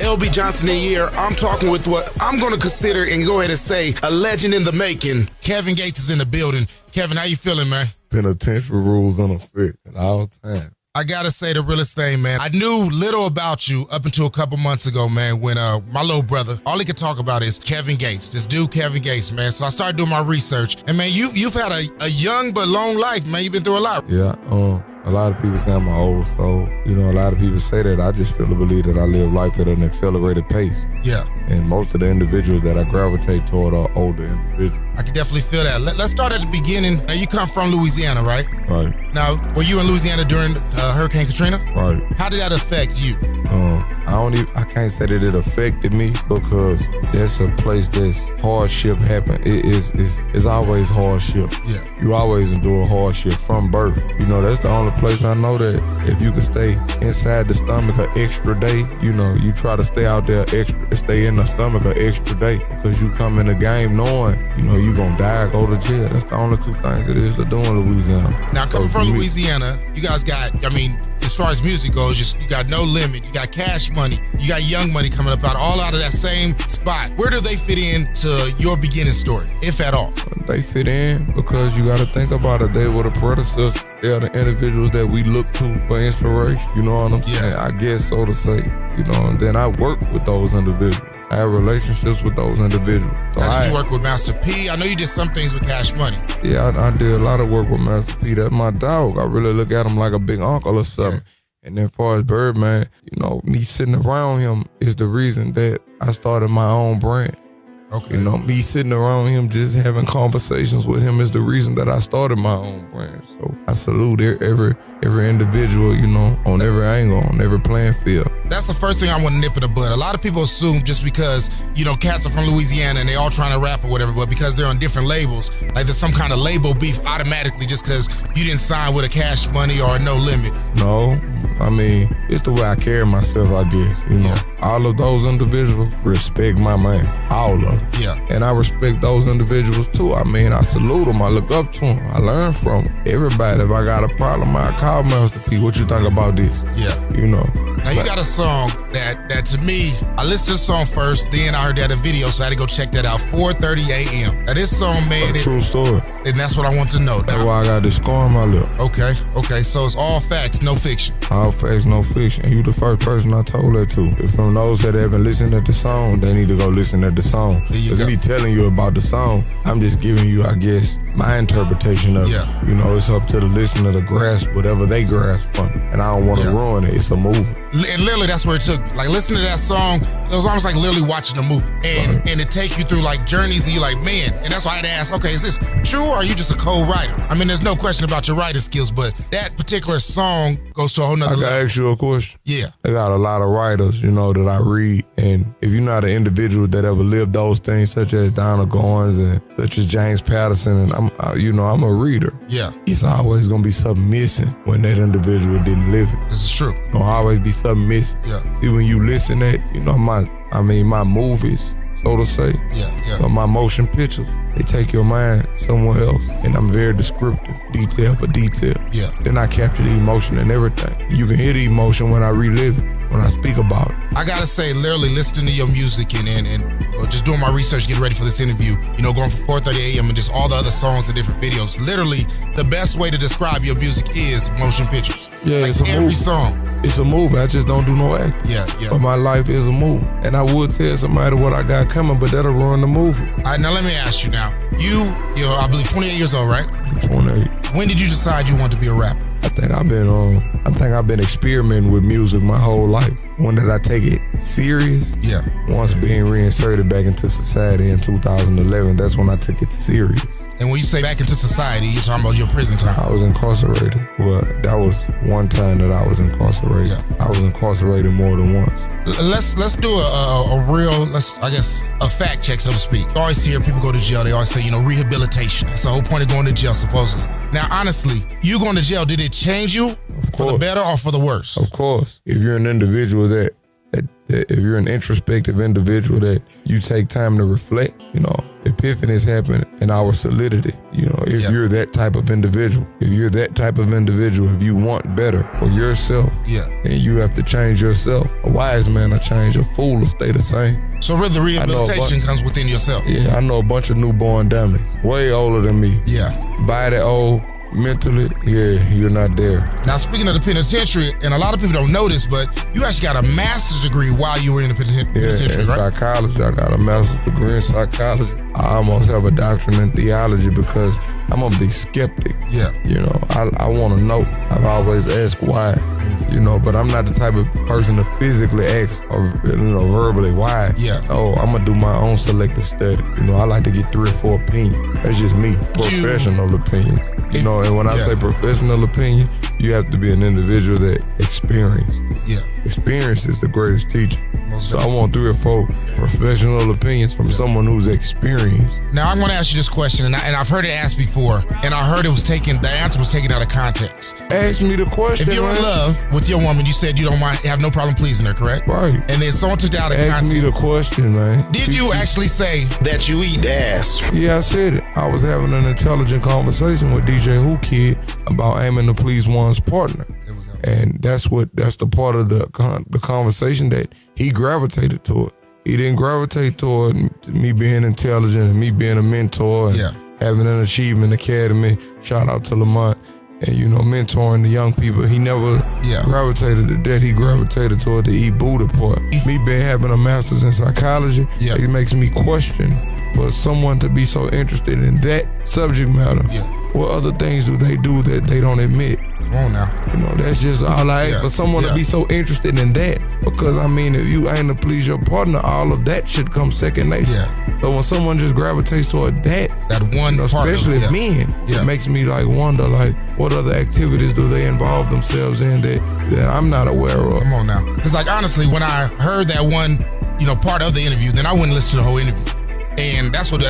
LB Johnson in here. I'm talking with what I'm going to consider and go ahead and say a legend in the making. Kevin Gates is in the building. Kevin, how you feeling, man? Penitentiary rules in effect at all times. I gotta say the realest thing, man. I knew little about you up until a couple months ago, man, when my little brother, all he could talk about is Kevin Gates, this dude Kevin Gates, man. So I started doing my research, and man, you've had a young but long life, man. You've been through a lot. Yeah, a lot of people say I'm an old soul. You know, a lot of people say that. I just feel to believe that I live life at an accelerated pace. Yeah. And most of the individuals that I gravitate toward are older individuals. I can definitely feel that. Let's start at the beginning. Now, you come from Louisiana, right? Right. Now, were you in Louisiana during Hurricane Katrina? Right. How did that affect you? I can't say that it affected me because that's a place that's hardship happen. It's always hardship. Yeah. You always endure hardship from birth. You know, that's the only place I know that if you can stay inside the stomach an extra day, you know, you try to stay out there stay in the stomach an extra day because you come in the game knowing, you know, you gonna die or go to jail. That's the only two things it is to do in Louisiana. Now, coming from Louisiana, you guys got, I mean, as far as music goes, you got No Limit, you got Cash Money, you got Young Money coming up all out of that same spot. Where do they fit into your beginning story, if at all? They fit in because you got to think about it. They were the predecessors. They are the individuals that we look to for inspiration. You know what I'm saying? I guess so to say. You know, and then I work with those individuals. I have relationships with those individuals. So did you work with Master P? I know you did some things with Cash Money. Yeah, I did a lot of work with Master P. That's my dog. I really look at him like a big uncle or something. Yeah. And then as far as Birdman, you know, me sitting around him is the reason that I started my own brand. Okay. You know, me sitting around him, just having conversations with him is the reason that I started my own brand. So I salute every individual, you know, on every angle, on every playing field. That's the first thing I want to nip in the bud. A lot of people assume just because, you know, cats are from Louisiana and they all trying to rap or whatever, but because they're on different labels, like there's some kind of label beef automatically just because you didn't sign with a Cash Money or a No Limit. No, I mean, it's the way I carry myself, I guess. You know, all of those individuals respect my man, all of them. Yeah. And I respect those individuals too. I mean, I salute them, I look up to them, I learn from them. Everybody, if I got a problem, I call Master P. What you think about this? Yeah. You know. Now you got a song that to me, I listened to the song first, then I heard that in video, so I had to go check that out. 4:30 a.m. Now this song, man, true story. And that's what I want to know. That's why I got this scar on my lip. Okay, so it's all facts, no fiction. All facts, no fiction. You the first person I told that to. If from those that haven't listened to the song, they need to go listen to the song. Because me telling you about the song, I'm just giving you, I guess, my interpretation of it. You know, it's up to the listener to grasp whatever they grasp from it. And I don't want to ruin it. It's a movie. And literally, that's where it took me. Like, listening to that song, it was almost like literally watching a movie. And it take you through, like, journeys, and you're like, man. And that's why I had to ask, okay, is this true, or are you just a co-writer? I mean, there's no question about your writing skills, but that particular song goes to a whole nother level. I gotta ask you a question. Yeah. I got a lot of writers, you know, that I read. And if you're not an individual that ever lived those things, such as Donald Goins and such as James Patterson, and I'm a reader. Yeah. It's always gonna be something missing when that individual didn't live it. This is true. It's gonna always be something missing. Yeah. See, when you listen at, you know, my movies, so to say, my motion pictures, they take your mind somewhere else. And I'm very descriptive, detail for detail. Yeah. Then I capture the emotion and everything. You can hear the emotion when I relive it, when I speak about it. I gotta say, literally listening to your music and just doing my research, getting ready for this interview, you know, going from 4:30 a.m. and just all the other songs and different videos. Literally, the best way to describe your music is motion pictures. Yeah, like it's a every movie. song. It's a movie. I just don't do no acting. Yeah. But my life is a movie. And I would tell somebody what I got coming, but that'll ruin the movie. All right, now let me ask you now. You're, I believe, 28 years old, right? I'm 28. When did you decide you wanted to be a rapper? I think I've been experimenting with music my whole life. When did I take it serious? Yeah. Once being reinserted back into society in 2011, that's when I took it serious. And when you say back into society, you're talking about your prison time. I was incarcerated. Well, that was one time that I was incarcerated. Yeah. I was incarcerated more than once. Let's do a real, a fact check, so to speak. You always hear people go to jail. They always say, you know, rehabilitation. That's the whole point of going to jail, supposedly. Now, honestly, you going to jail, did it change you for the better or for the worse? Of course. If you're an individual that if you're an introspective individual that you take time to reflect, you know, epiphanies happen in our solidity. You know, if you're that type of individual, if you want better for yourself, then you have to change yourself. A wise man will change, a fool will stay the same. So really the rehabilitation comes within yourself. Yeah, I know a bunch of newborn dummies, way older than me. Yeah. Body old, mentally, you're not there. Now, speaking of the penitentiary, and a lot of people don't know this, but you actually got a master's degree while you were in the penitentiary, right? Psychology. I got a master's degree in psychology. I almost have a doctorate in theology because I'm a big skeptic. Yeah. You know, I want to know. I've always asked why, you know, but I'm not the type of person to physically ask or, verbally why. Yeah. Oh, I'm going to do my own selective study. You know, I like to get 3 or 4 opinions. That's just me. Professional opinion. You know, and when I say professional opinion, you have to be an individual that experienced. Yeah. Experience is the greatest teacher. So I want 3 or 4 professional opinions from someone who's experienced. Now, I'm going to ask you this question, and I've heard it asked before, and I heard the answer was taken out of context. Ask me the question. If you're in love with your woman, you said you don't mind, have no problem pleasing her, correct? Right. And then someone took it out of context. Ask me the question, man. Did you actually say that you eat ass? Yeah, I said it. I was having an intelligent conversation with DJ Who Kid about aiming to please one's partner. And that's the part of the conversation that he gravitated toward. He didn't gravitate toward me being intelligent and me being a mentor and having an achievement academy. Shout out to Lamont and, mentoring the young people. He never gravitated to that. He gravitated toward the eat booty part. Me having a master's in psychology, it makes me question for someone to be so interested in that subject matter. What other things do they do that they don't admit? Come on now. That's just all I ask for someone to be so interested in that. Because, if you aim to please your partner, all of that should come second nature. So when someone just gravitates toward that one part, especially men, it makes me wonder, what other activities do they involve themselves in that I'm not aware of? Come on now. Because, honestly, when I heard that one, part of the interview, then I wouldn't listen to the whole interview. And that's what I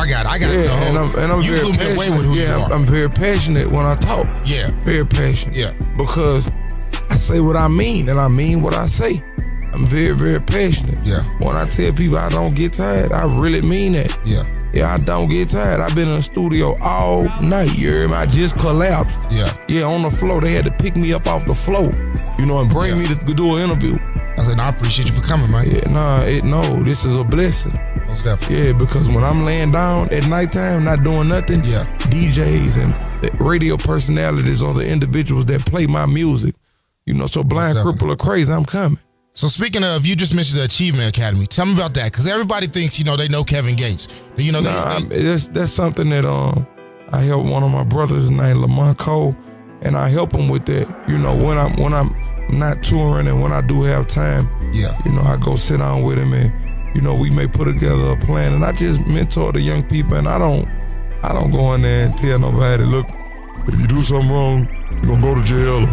got. I got the whole. And I'm you very blew me away with who you are. I'm very passionate when I talk. Yeah. Very passionate. Yeah. Because I say what I mean, and I mean what I say. I'm very, very passionate. Yeah. When I tell people I don't get tired, I really mean that. Yeah. Yeah, I don't get tired. I've been in the studio all night. You hear me? I just collapsed. Yeah. Yeah, on the floor. They had to pick me up off the floor, and bring me to do an interview. I said, I appreciate you for coming, man. Yeah, this is a blessing. Most definitely. Yeah, because when I'm laying down at nighttime, not doing nothing, DJs and the radio personalities are the individuals that play my music. So blind, cripple, or crazy, I'm coming. So speaking of, you just mentioned the Achievement Academy. Tell me about that, because everybody thinks, they know Kevin Gates. That's something that I help one of my brothers named Lamont Cole, and I help him with that. When I'm not touring and when I do have time, I go sit down with him and we may put together a plan, and I just mentor the young people, and I don't go in there and tell nobody, look, if you do something wrong, you're gonna go to jail.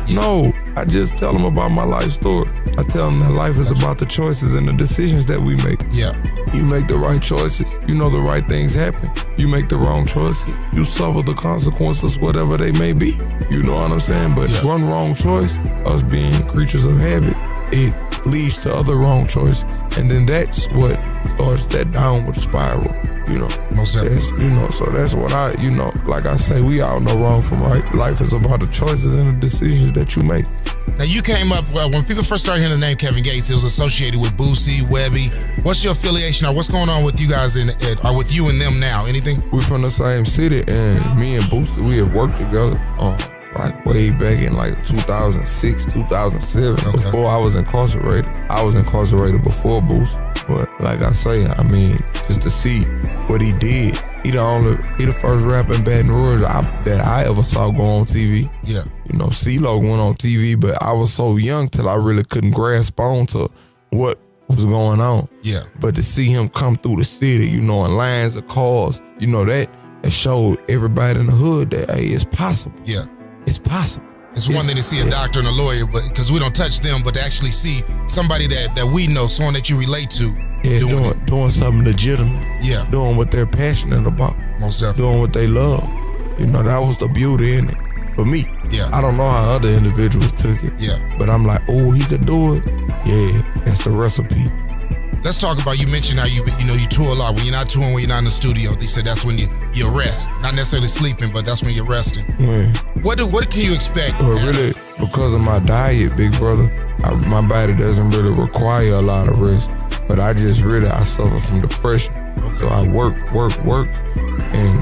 No, I just tell them about my life story. I tell them that life is about the choices and the decisions that we make. Yeah. You make the right choices, the right things happen. You make the wrong choices, you suffer the consequences, whatever they may be. You know what I'm saying? But one wrong choice, us being creatures of habit, it leads to other wrong choices. And then that's what starts that downward spiral, Most definitely. So that's what like I say, we all know wrong from right. Life is about the choices and the decisions that you make. Now, you came up, when people first started hearing the name Kevin Gates, it was associated with Boosie, Webby. What's your affiliation, or what's going on with you guys or with you and them now? Anything? We're from the same city, and me and Boosie, we have worked together way back in 2006, 2007, before I was incarcerated. I was incarcerated before Boosie. But like I say, just to see what he did, he the first rapper in Baton Rouge that I ever saw go on TV. Yeah. CeeLo went on TV, but I was so young till I really couldn't grasp on to what was going on. Yeah. But to see him come through the city, in lines of cars, that showed everybody in the hood that, hey, it's possible. Yeah. It's possible. It's one thing to see a doctor and a lawyer, but because we don't touch them, but to actually see somebody that we know, someone that you relate to, doing something legitimate. Yeah. Doing what they're passionate about. Most definitely. Doing what they love. That was the beauty in it. For me. Yeah. I don't know how other individuals took it. Yeah. But I'm like, oh, he could do it. Yeah, that's the recipe. Let's talk about, you mentioned how you tour a lot. When you're not touring, when you're not in the studio, they said that's when you rest. Not necessarily sleeping, but that's when you're resting. Yeah. What can you expect? Well, really, because of my diet, big brother, my body doesn't really require a lot of rest. But I suffer from depression. Okay. So I work, and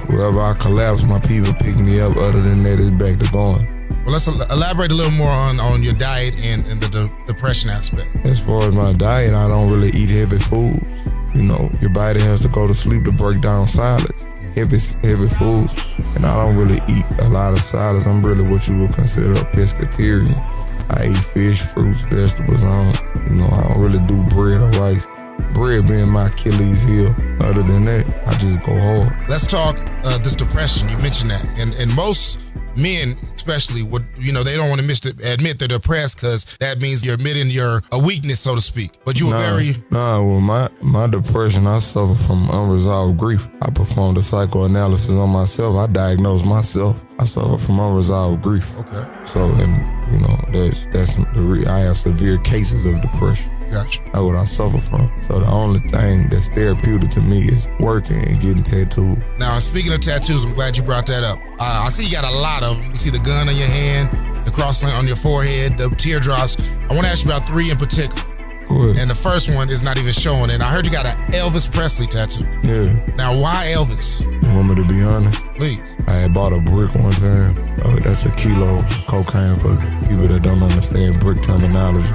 wherever I collapse, my people pick me up. Other than that, it's back to going. Well, let's elaborate a little more on your diet and the depression aspect. As far as my diet, I don't really eat heavy foods. Your body has to go to sleep to break down solids, heavy foods. And I don't really eat a lot of solids. I'm really what you would consider a pescatarian. I eat fish, fruits, vegetables. I don't really do bread or rice. Bread being my Achilles heel. Other than that, I just go hard. Let's talk this depression. You mentioned that, and most men, especially, they don't want to admit they're depressed because that means you're admitting a weakness, so to speak. But you were Well, my depression, I suffer from unresolved grief. I performed a psychoanalysis on myself. I diagnosed myself. I suffer from unresolved grief. Okay. So, I have severe cases of depression. Gotcha. That's what I suffer from. So the only thing that's therapeutic to me is working and getting tattooed. Now, speaking of tattoos, I'm glad you brought that up. I see you got a lot of them. You see the gun on your hand, the cross on your forehead, the teardrops. I want to ask you about 3 in particular. And the first one is not even showing. And I heard you got an Elvis Presley tattoo. Yeah. Now, why Elvis? You want me to be honest? Please. I had bought a brick one time. That's a kilo of cocaine for people that don't understand brick terminology.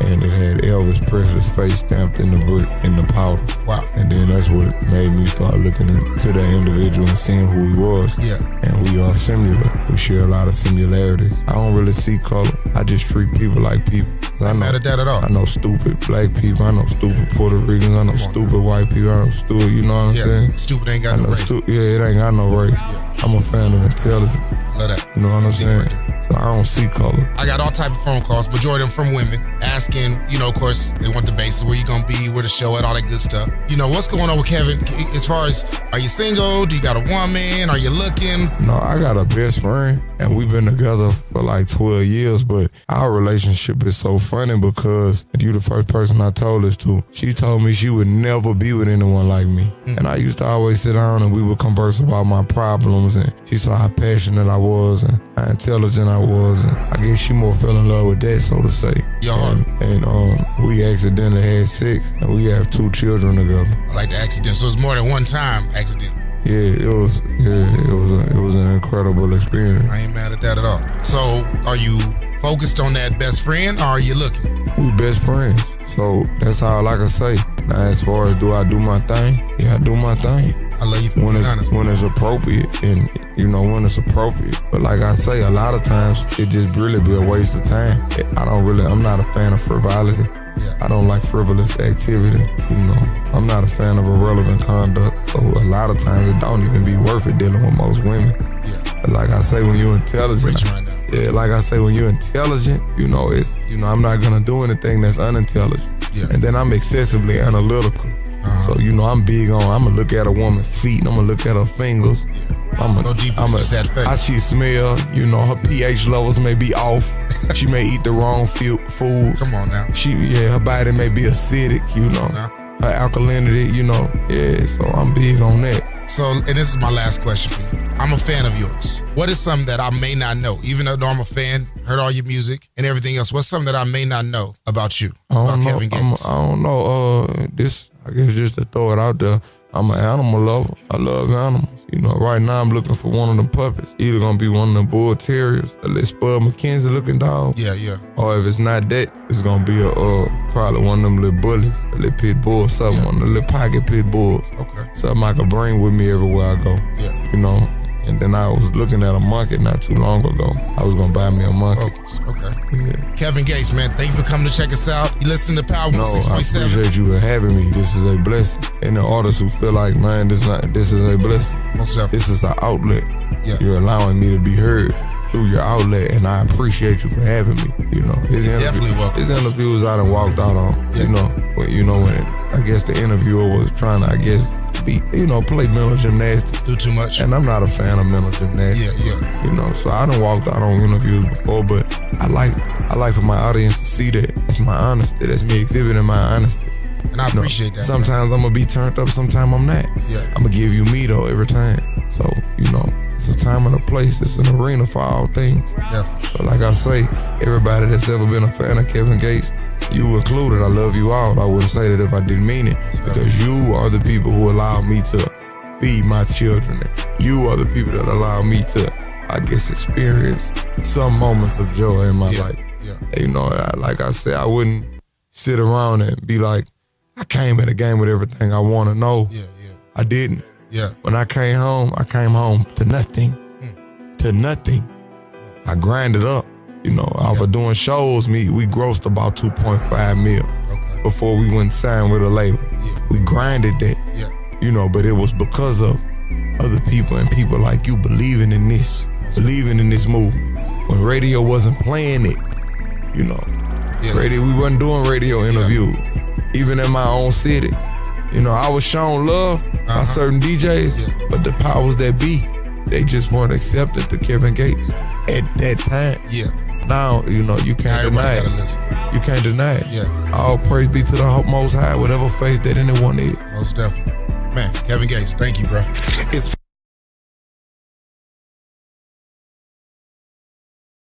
And it had Elvis Presley's face stamped in the brick, in the powder. Wow. And then that's what made me start looking into that individual and seeing who he was. Yeah. And we are similar. We share a lot of similarities. I don't really see color. I just treat people like people. I'm not mad at that at all. I know stupid black people. I know stupid Puerto Ricans. I know stupid white people. I know stupid, you know what I'm saying? Stupid ain't got no race. It ain't got no race. Yeah. I'm a fan of intelligence. Love that. You know what I'm saying? So I don't see color. I got all type of phone calls, majority of them from women, asking, of course, they want the basis, where you gonna be, where the show at, all that good stuff. What's going on with Kevin as far as, are you single? Do you got a woman? Are you looking? No, I got a best friend, and we've been together for like 12 years, but our relationship is so funny because you the first person I told this to. She told me she would never be with anyone like me. And I used to always sit down and we would converse about my problems, and she saw how passionate I was and how intelligent I was, and I guess she more fell in love with that, so to say. And we accidentally had sex, and we have 2 children together. I like the accident. So it's more than one time accident. Yeah, it was an incredible experience. I ain't mad at that at all. So are you focused on that best friend, or are you looking? We best friends, so that's all I can say. Now, as far as do I do my thing? Yeah, I do my thing. I love you for being honest. When it's appropriate, and when it's appropriate. But like I say, a lot of times it just really be a waste of time. I'm not a fan of frivolity. Yeah. I don't like frivolous activity. I'm not a fan of irrelevant conduct. So a lot of times it don't even be worth it dealing with most women. Yeah. But like I say, when you're intelligent, when you're intelligent, I'm not gonna do anything that's unintelligent. Yeah. And then I'm excessively analytical. So I'm big on. I'm gonna look at a woman's feet, and I'm gonna look at her fingers. She smell. Her pH levels may be off. She may eat the wrong food. Come on now. Her body may be acidic. Her alkalinity. Yeah. So I'm big on that. So, and this is my last question for you. I'm a fan of yours. What is something that I may not know? Even though I'm a fan, heard all your music and everything else, what's something that I may not know about you, about Kevin Gates? I don't know. I guess just to throw it out there, I'm an animal lover. I love animals. Right now I'm looking for one of them puppets. Either gonna be one of them bull terriers, a little Spud McKenzie looking dog. Yeah. Or if it's not that, it's gonna be probably one of them little bullies, a little pit bull, something, one of the little pocket pit bulls. Okay. Something I can bring with me everywhere I go. Yeah. And then I was looking at a monkey not too long ago. I was gonna buy me a monkey. Okay. Yeah. Kevin Gates, man, thank you for coming to check us out. You listen to Power 6.7. I appreciate you for having me. This is a blessing. And the artists who feel like, man, this is a blessing. Most definitely. This is an outlet. Yeah. You're allowing me to be heard through your outlet, and I appreciate you for having me. Definitely welcome. His interviews I done walked out on. Yeah. When I guess the interviewer was trying to, play mental gymnastics. Do too much. And I'm not a fan of mental gymnastics. Yeah. So I done walked out on interviews before, but I like for my audience to see that it's my honesty. That's me exhibiting my honesty. And I appreciate that. Sometimes I'm gonna be turned up, sometimes I'm not. Yeah. I'm gonna give you me though every time. So, it's a time and a place. It's an arena for all things. Yeah. But like I say, everybody that's ever been a fan of Kevin Gates, you included, I love you all. I wouldn't say that if I didn't mean it, because you are the people who allow me to feed my children. You are the people that allow me to, I guess, experience some moments of joy in my life. Yeah. Like I said, I wouldn't sit around and be like, I came in the game with everything I want to know. Yeah. I didn't. Yeah. When I came home to nothing. To nothing. I grinded up. Off of doing shows, we grossed about 2.5 mil before we went and signed with a label. Yeah. We grinded that. Yeah. But it was because of other people and people like you believing in this movement. When radio wasn't playing it, radio, we wasn't doing radio interviews. Even in my own city. I was shown love by certain DJs, but the powers that be, they just weren't accepted to Kevin Gates at that time. Yeah. Now, you can't deny it. You can't deny it. Yeah. All praise be to the Most High, whatever faith that anyone is. Most definitely. Man, Kevin Gates, thank you, bro.